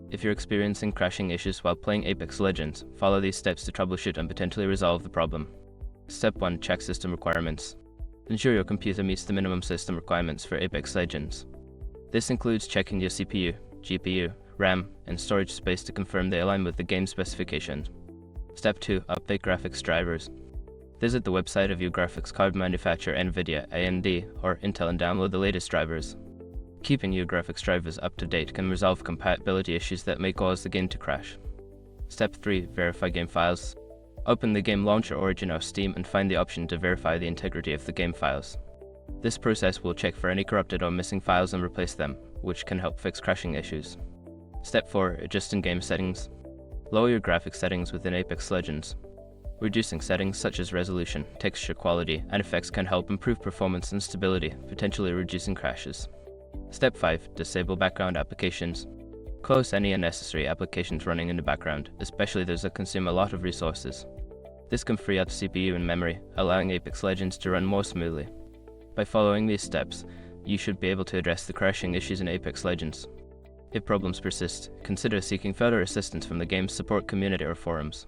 If you're experiencing crashing issues while playing Apex Legends, follow these steps to troubleshoot and potentially resolve the problem. Step 1. Check system requirements. Ensure your computer meets the minimum system requirements for Apex Legends. This includes checking your CPU, GPU, RAM, and storage space to confirm they align with the game specifications. Step 2. Update graphics drivers. Visit the website of your graphics card manufacturer NVIDIA, AMD, or Intel and download the latest drivers. Keeping your graphics drivers up to date can resolve compatibility issues that may cause the game to crash. Step 3. Verify game files. Open the game launcher, Origin, or Steam and find the option to verify the integrity of the game files. This process will check for any corrupted or missing files and replace them, which can help fix crashing issues. Step 4. Adjust in-game settings. Lower your graphics settings within Apex Legends. Reducing settings such as resolution, texture quality, and effects can help improve performance and stability, potentially reducing crashes. Step 5. Disable background applications. Close any unnecessary applications running in the background, especially those that consume a lot of resources. This can free up CPU and memory, allowing Apex Legends to run more smoothly. By following these steps, you should be able to address the crashing issues in Apex Legends. If problems persist, consider seeking further assistance from the game's support community or forums.